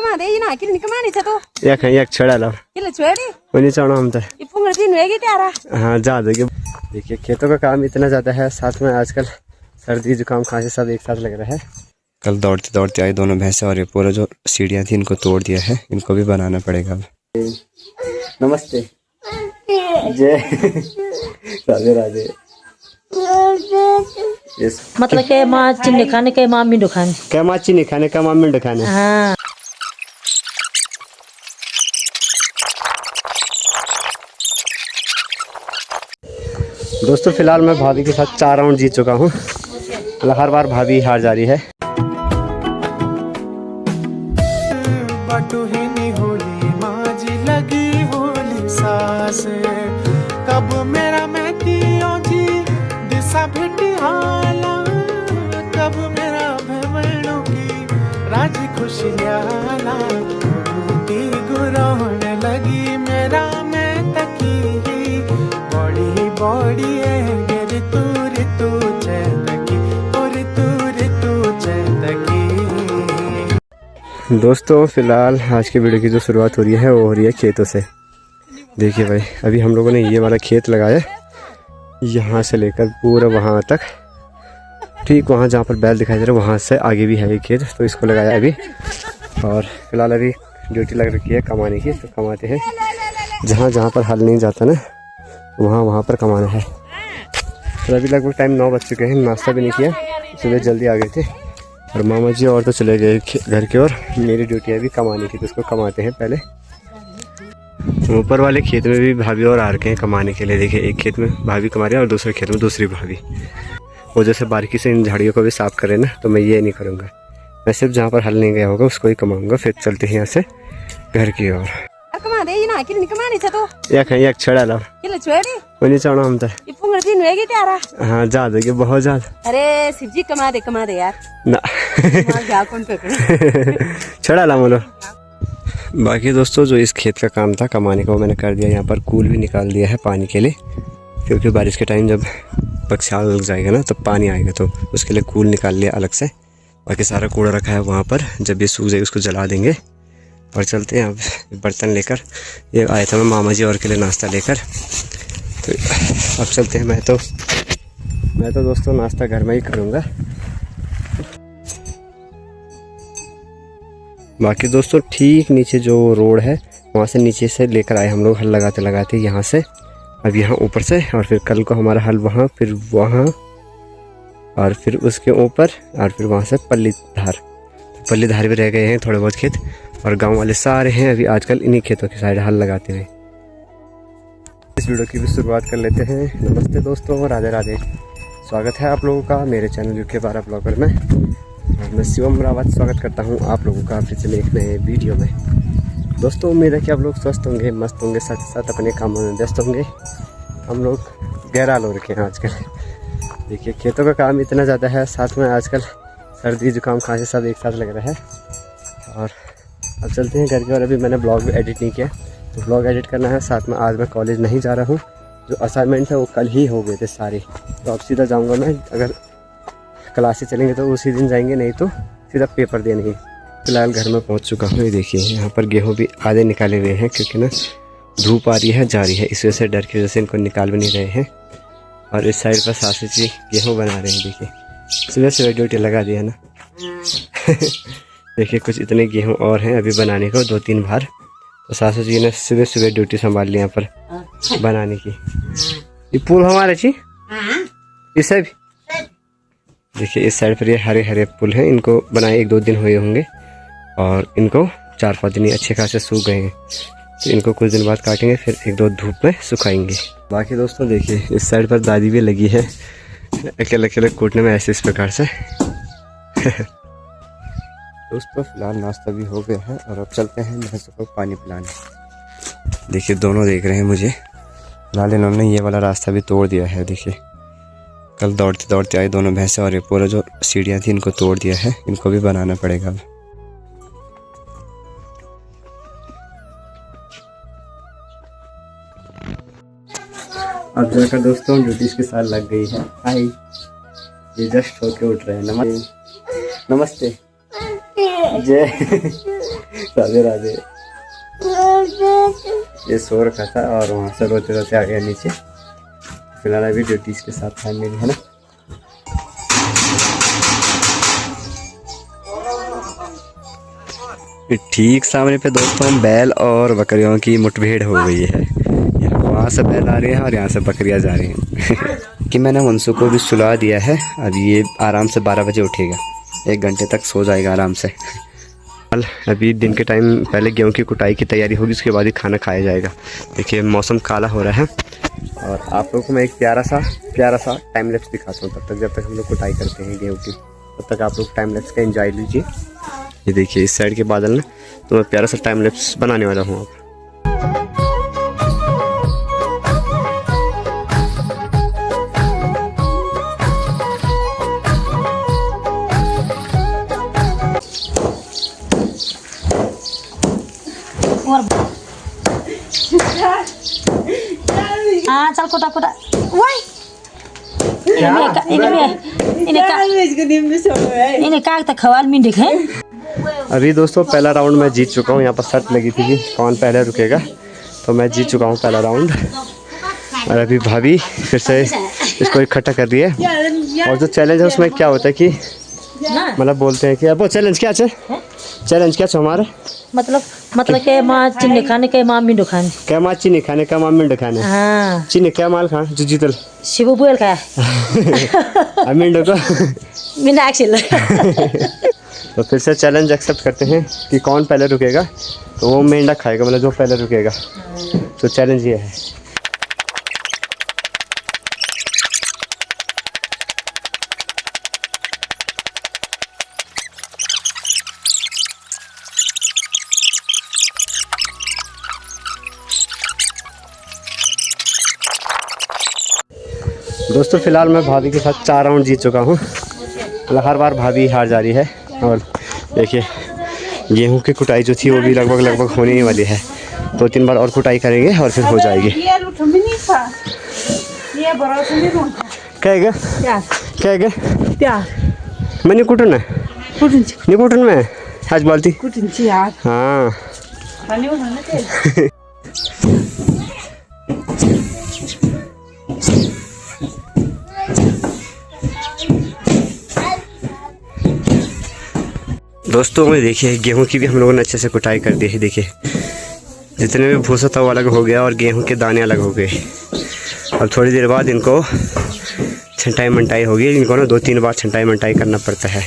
कमादे ना किल निकमानी छ तो एक है एक छड़ा ला किल छोड़ी वनी चढ़ो हम तो ये पुंगड़ दिन वेगी त्यारा। हाँ जा देंगे। देखिए खेतों का काम इतना ज़्यादा है, साथ में आजकल सर्दी जुकाम खांसी सब एक साथ लग रहा है। कल दौड़ते दौड़ते आई दोनों भैंसे और ये पूरा जो सीढ़ियाँ थी इनको तोड़ दिया है, इनको भी बनाना पड़ेगा। नमस्ते जय राधे राधे। मतलब के माँ चीनी खाने के माँ मिंडो खाने क्या माँ चीनी खाने का माँ मिंडो खाने। हाँ दोस्तों फिलहाल मैं भाभी के साथ 4 राउंड जीत चुका हूँ। हर बार भाभी हार जा रही है। कब मेरा दिशा हाला कब मेरा की राजी खुशी गुरहने लगी मेरा मैं तकी बड़ी बड़ी दोस्तों फिलहाल आज की वीडियो की जो शुरुआत हो रही है वो हो रही है खेतों से। देखिए भाई अभी हम लोगों ने ये वाला खेत लगाया, यहाँ से लेकर पूरा वहाँ तक, ठीक वहाँ जहाँ पर बैल दिखाई दे रहा है वहाँ से आगे भी है ये खेत, तो इसको लगाया अभी। और फिलहाल अभी ड्यूटी लग रखी है कमाने की, तो कमाते हैं। जहाँ जहाँ पर हल नहीं जाता ना वहाँ वहाँ पर कमाना है। तो अभी लगभग टाइम 9 बज चुके हैं, नाश्ता भी नहीं किया, सुबह जल्दी आ गए थे। और मामा जी और तो चले गए घर की ओर, मेरी ड्यूटी है अभी कमाने की, तो उसको कमाते हैं पहले। ऊपर वाले खेत में भी भाभी और आ रखे हैं कमाने के लिए। देखिए एक खेत में भाभी कमा रही है और दूसरे खेत में दूसरी भाभी। वो जैसे बारीकी से इन झाड़ियों को भी साफ करें ना, तो मैं ये नहीं करूँगा। मैं सिर्फ जहाँ पर हल नहीं गया होगा उसको ही कमाऊँगा। फिर चलते हैं यहाँ से घर की ओर। कमादे ना किल निकमानी छ तो एक है एक छड़ा ला किल छोड़ी वनी चढ़ो हम तो ये पुंगड़ दिन वेगी त्यारा। हाँ जा देंगे बहुत ज्यादा। अरे शिवजी कमादे यार ना क्या कौन पकड़े छड़ा ला बोलो। बाकी दोस्तों जो इस खेत का काम था कमाने का वो मैंने कर दिया। यहाँ पर कूल भी निकाल दिया है पानी के लिए, क्योंकि बारिश के टाइम जब बरसात लग जाएगा ना तो पानी आएगा, तो उसके लिए कूल निकाल लिया अलग से। बाकी सारा कूड़ा रखा है वहाँ पर, जब ये सूख जाएगा उसको जला देंगे। और चलते हैं अब बर्तन लेकर। ये आया था मैं मामा जी और के लिए नाश्ता लेकर, तो अब चलते हैं। मैं तो दोस्तों नाश्ता घर में ही करूँगा। बाकी दोस्तों ठीक नीचे जो रोड है वहाँ से नीचे से लेकर आए हम लोग हल लगाते लगाते यहाँ से, अब यहाँ ऊपर से, और फिर कल को हमारा हल वहाँ, फिर वहाँ, और फिर उसके ऊपर, और फिर वहाँ से पल्लीधार भी रह गए हैं थोड़े बहुत खेत। और गांव वाले सारे हैं अभी आजकल इन्हीं खेतों की साइड हल लगाते हुए। इस वीडियो की भी शुरुआत कर लेते हैं। नमस्ते दोस्तों, राधे राधे। स्वागत है आप लोगों का मेरे चैनल यूके 12 ब्लॉगर में। मैं शिवम रावत स्वागत करता हूं आप लोगों का फिर से एक नए वीडियो में। दोस्तों उम्मीद है कि आप लोग स्वस्थ होंगे, मस्त होंगे, साथ साथ अपने कामों में व्यस्त होंगे। हम लोग गहराल हो रखे हैं आजकल। देखिए खेतों का काम इतना ज़्यादा है, साथ में आजकल सर्दी जुकाम खांसी सब एक साथ लग रहा है। और अब चलते हैं घर की ओर। अभी मैंने ब्लॉग भी एडिट नहीं किया, तो ब्लॉग एडिट करना है। साथ में आज मैं कॉलेज नहीं जा रहा हूँ, जो असाइनमेंट है वो कल ही हो गए थे सारे, तो अब सीधा जाऊँगा मैं। अगर क्लासेस चलेंगे तो उसी दिन जाएंगे, नहीं तो सीधा पेपर देने ही। फिलहाल घर में पहुंच चुका हूँ। ये देखिए यहाँ पर गेहूँ भी आधे निकाले हुए हैं, क्योंकि ना धूप आ रही है जा रही है, इस वजह से डर की वजह से इनको निकाल भी नहीं रहे हैं। और इस साइड पर सासू जी गेहूँ बना रहे हैं। देखिए सुबह सुबह ड्यूटी लगा दिया ना देखिए कुछ इतने गेहूँ और हैं अभी बनाने को 2-3 बार, तो सासू जी ने सुबह सुबह ड्यूटी संभाल ली यहाँ पर बनाने की। ये फूल हमारे जी इसे भी देखिए इस साइड पर ये हरे हरे फूल हैं, इनको बनाए 1-2 दिन हुए होंगे, और इनको 4-5 दिन अच्छे खासे सूख गए हैं, तो इनको कुछ दिन बाद काटेंगे, फिर 1-2 धूप में सुखाएंगे। बाकी दोस्तों देखिए इस साइड पर दादी भी लगी है अकेले अकेले कूटने में ऐसे इस प्रकार से दोस्तों फिलहाल नाश्ता भी हो गया है, और अब चलते हैं भैंसों को पानी पिलाने। देखिए दोनों देख रहे हैं मुझे। फिलहाल इन्होंने ये वाला रास्ता भी तोड़ दिया है। देखिए कल दौड़ते दौड़ते आए दोनों भैंसे, और ये पूरा जो सीढ़ियाँ थी इनको तोड़ दिया है, इनको भी बनाना पड़ेगा। अब जाकर दोस्तों ड्यूटी के साथ लग गई है। हाय, ये जस्ट होके उठ रहे हैं। नमस्ते जय राधे राधे। ये सो रखा था और वहाँ से रोते रोते आ गया नीचे। फिलहाल अभी ड्यूटीज के साथ है मेरी, है ना। ठीक सामने पे दोस्तों बैल और बकरियों की मुठभेड़ हो गई है। वहाँ से बैल आ रही है और यहाँ से बकरियाँ जा रही हैं। कि मैंने मुंसू को भी सुला दिया है। अब ये आराम से 12 बजे उठेगा, 1 घंटे तक सो जाएगा आराम से। अभी दिन के टाइम पहले गेहूं की कुटाई की तैयारी होगी, उसके बाद ही खाना खाया जाएगा। देखिए मौसम काला हो रहा है और आप लोगों को मैं एक प्यारा सा टाइम लैप्स दिखाता हूँ। तब तक जब तक हम लोग कुटाई करते हैं गेहूं की, तब तक आप लोग टाइम लैप्स का एंजॉय लीजिए। ये देखिए इस साइड के बादल में तो मैं प्यारा सा टाइम लैप्स बनाने वाला हूँ। हाँ चल कोटा कोटा इन्हें का तक खवाल में दिखे। अभी दोस्तों पहला राउंड मैं जीत चुका हूँ। यहाँ पर शर्त लगी थी कि कौन पहले रुकेगा, तो मैं जीत चुका हूँ पहला राउंड। और अभी भाभी फिर से इसको इकट्ठा कर रही है। और जो चैलेंज है उसमें क्या होता है कि मतलब बोलते हैं कि अब वो चैलेंज क्या है, चैलेंज क्या है हमारे मतलब के माँ चिन्ह खाने के माँ मिंडो खाने क्या माँ चीनी खाने का माँ मिंड खाने। हाँ चीनी क्या माल खा जो जीतल शिवु बुएल का मिंडो को मिंडा एक्चुअल। तो फिर से चैलेंज एक्सेप्ट करते हैं कि कौन पहले रुकेगा, तो वो मेंढा खाएगा, मतलब जो पहले रुकेगा। तो चैलेंज ये है। दोस्तों फिलहाल मैं भाभी के साथ 4 राउंड जीत चुका हूँ। मतलब हर बार भाभी हार जा रही है। और देखिए गेहूं की कुटाई जो थी वो भी लगभग होने ही वाली है। 2-3 बार और कुटाई करेंगे और फिर हो जाएगी। क्या मैं कुटन में आज बोलती हाँ। दोस्तों में देखिए गेहूं की भी हम लोगों ने अच्छे से कुटाई कर दी है। देखिए जितने भी भूसा था वो अलग हो गया और गेहूं के दाने अलग हो गए। और थोड़ी देर बाद इनको छंटाई मंटाई होगी। इनको ना 2-3 बार छंटाई मंटाई करना पड़ता है,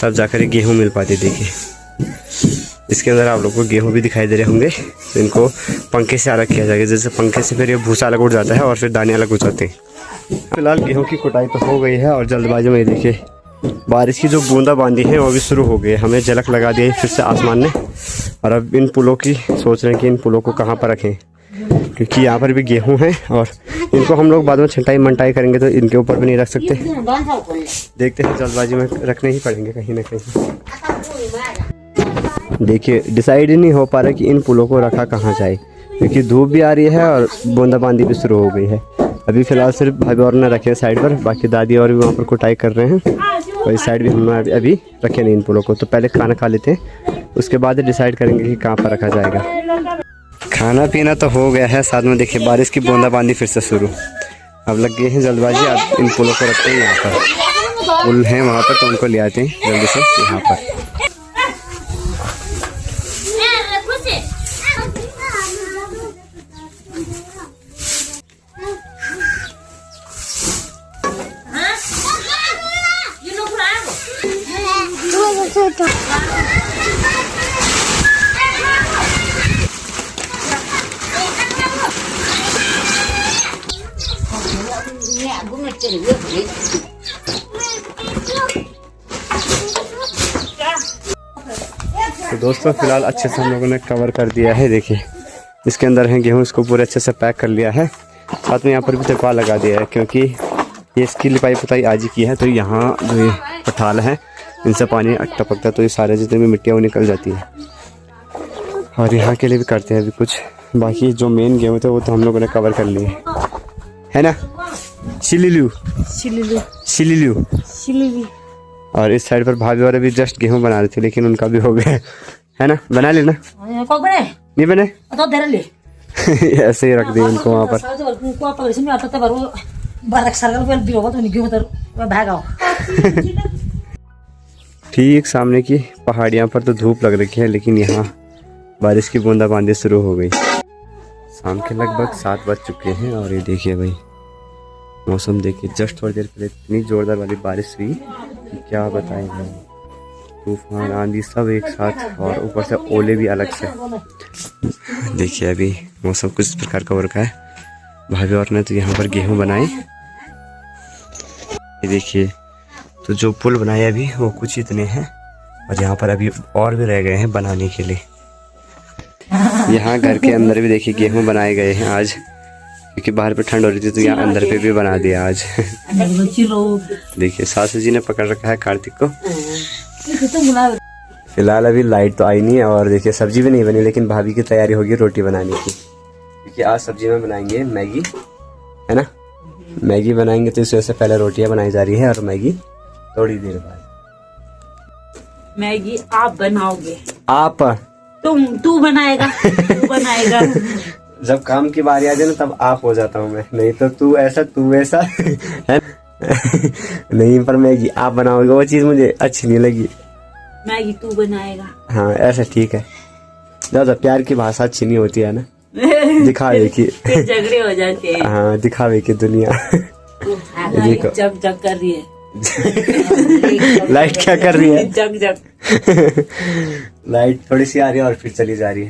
तब जाकर गेहूं मिल पाते। देखिए इसके अंदर आप लोगों को गेहूं भी दिखाई दे रहे होंगे। तो इनको पंखे से अलग किया जाएगा। जैसे पंखे से फिर ये भूसा अलग उड़ जाता है और फिर दाने अलग हो जाते हैं। फिलहाल गेहूँ की कुटाई तो हो गई है और जल्दबाजी में देखिए बारिश की जो बूंदाबांदी है वो भी शुरू हो गई है। हमें झलक लगा दी है फिर से आसमान ने। और अब इन पुलों की सोच रहे हैं कि इन पुलों को कहाँ पर रखें, क्योंकि यहाँ पर भी गेहूं है और इनको हम लोग बाद में छंटाई मंटाई करेंगे तो इनके ऊपर भी नहीं रख सकते। देखते हैं जल्दबाजी में रखने ही पड़ेंगे कहीं ना कहीं। देखिए डिसाइड ही नहीं हो पा रहा कि इन पुलों को रखा कहाँ जाए, क्योंकि धूप भी आ रही है और बूंदाबांदी भी शुरू हो गई है। अभी फ़िलहाल सिर्फ भाभी और ने रखे साइड पर, बाकी दादी और भी वहाँ पर कुटाई कर रहे हैं। और इस साइड भी हमने अभी रखे नहीं इन पुलों को। तो पहले खाना खा लेते हैं, उसके बाद डिसाइड करेंगे कि कहाँ पर रखा जाएगा। खाना पीना तो हो गया है, साथ में देखिए बारिश की बूंदाबांदी फिर से शुरू। अब लग गए हैं जल्दबाजी। अब इन पुलों को रखते हैं यहाँ पर, पुल हैं वहाँ पर तो उनको ले आते हैं जल्दी से यहाँ पर। तो दोस्तों फिलहाल अच्छे से हम लोगों ने कवर कर दिया है। देखिए इसके अंदर है गेहूँ, इसको पूरे अच्छे से पैक कर लिया है। साथ में यहाँ पर भी तिरपाल लगा दिया है, क्योंकि ये इसकी लिपाई पुताई आज ही की है। तो यहाँ जो ये पठाल है इनसे पानी टपकता है, तो ये सारे जितने भी मिट्टियाँ वो निकल जाती है। और यहाँ के लिए भी करते हैं अभी कुछ। बाकी जो मेन गेहूँ थे वो तो हम लोगों ने कवर कर लिए है ना। सिलिलू और इस साइड पर भाभी और भी जस्ट गेहूँ बना रहे थे, लेकिन उनका भी हो गया है ना, बना लेना। कौन बने नहीं बने तो दे ले ऐसे ही रख दे इनको वहाँ पर। को पकड़ से मैं आता था बरो बालक सरकार पे भी होगा तो निकल उधर भागाओ। ठीक सामने की पहाड़ियाँ पर तो धूप लग रखी है, लेकिन यहाँ बारिश की बूंदाबांदी शुरू हो गई। शाम के लगभग 7 बज चुके हैं और ये देखिए भाई मौसम देखिए, जस्ट थोड़ी देर पहले इतनी जोरदार वाली बारिश हुई कि क्या बताएं। तूफान आंधी सब एक साथ और ऊपर से ओले भी अलग से। देखिए अभी मौसम कुछ इस प्रकार का हो रखा है। भाभी और ने तो यहाँ पर गेहूँ बनाए, ये देखिए। तो जो पुल बनाए अभी वो कुछ इतने हैं और यहाँ पर अभी और भी रह गए हैं बनाने के लिए। यहाँ घर के अंदर भी देखिए गेहूँ बनाए गए हैं आज, क्योंकि बाहर पे ठंड हो रही थी तो यहाँ अंदर पे भी बना दिया आज। देखिए सासू जी ने पकड़ रखा है कार्तिक को। फिलहाल अभी लाइट तो आई नहीं है और देखिए सब्जी भी नहीं बनी, लेकिन भाभी की तैयारी होगी रोटी बनाने की, क्योंकि आज सब्जी में बनाएंगे मैगी, है ना। मैगी बनाएंगे तो इस वजह से पहले रोटियां बनाई जा रही है और मैगी थोड़ी देर बाद। मैगी आप बनाओगे? आप तू बनाएगा? तू बनाएगा? जब काम की बारी आ जाए ना तब आप हो जाता हूँ मैं, नहीं तो तू ऐसा तू वैसा है। नहीं पर मैगी आप बनाओगे वो चीज मुझे अच्छी नहीं लगी। मैगी तू बनाएगा? हाँ ऐसा ठीक है। ज्यादा प्यार की भाषा अच्छी नहीं होती है ना, दिखावे की झगड़े हो जाते हैं। हाँ दिखावे की दुनिया। देखो जग जग कर रही है। लाइट क्या कर रही है? जग जग। लाइट थोड़ी सी आ रही है और फिर चली जा रही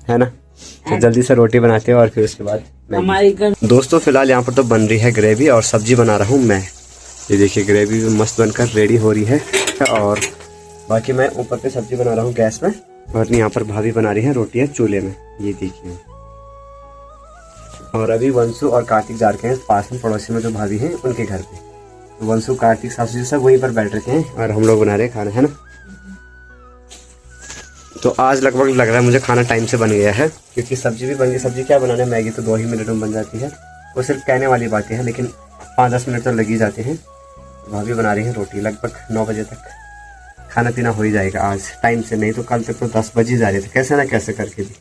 है ना। तो जल्दी से रोटी बनाते हैं और फिर उसके बाद हमारी दोस्तों फिलहाल यहाँ पर तो बन रही है ग्रेवी और सब्जी बना रहा हूँ मैं। ये देखिए ग्रेवी भी मस्त बनकर रेडी हो रही है और बाकी मैं ऊपर पे सब्जी बना रहा हूँ गैस में, और यहाँ पर भाभी बना रही है रोटियां चूल्हे में। ये देखिए। और अभी वंशु और कार्तिक जा रखे हैं पास में पड़ोसी में जो भाभी हैं उनके घर पे। तो वंशु कार्तिक सासू जी सब वहीं पर बैठ रखे हैं और हम लोग बना रहे हैं खाना, है ना। तो आज लगभग लग रहा है मुझे खाना टाइम से बन गया है, क्योंकि सब्जी भी बन गई। सब्जी क्या बनाना है, मैगी तो 2 ही मिनट में बन जाती है। वो सिर्फ कहने वाली बातें हैं, लेकिन 5-10 मिनट तो लग ही जाते हैं। भाभी बना रही है रोटी। लगभग 9 बजे तक खाना पीना हो ही जाएगा आज टाइम से, नहीं तो कल तक तो 10 बज ही जा रहे थे कैसे ना कैसे करके भी।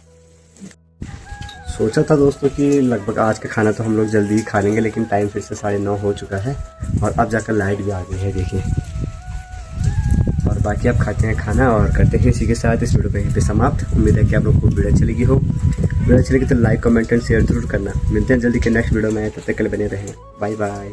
सोचा था दोस्तों कि लगभग आज का खाना तो हम लोग जल्दी ही खा लेंगे, लेकिन टाइम फिर से 9:30 हो चुका है और अब जाकर लाइट भी आ गई है देखिए। और बाकी अब खाते हैं खाना और करते हैं इसी के साथ इस वीडियो को यहीं पे समाप्त। उम्मीद है कि आप लोग को वीडियो अच्छी लगी हो। वीडियो अच्छी लगी तो लाइक कमेंट एंड शेयर जरूर करना। मिलते हैं जल्दी के नेक्स्ट वीडियो में, तब तक के लिए बने रहें। Bye bye.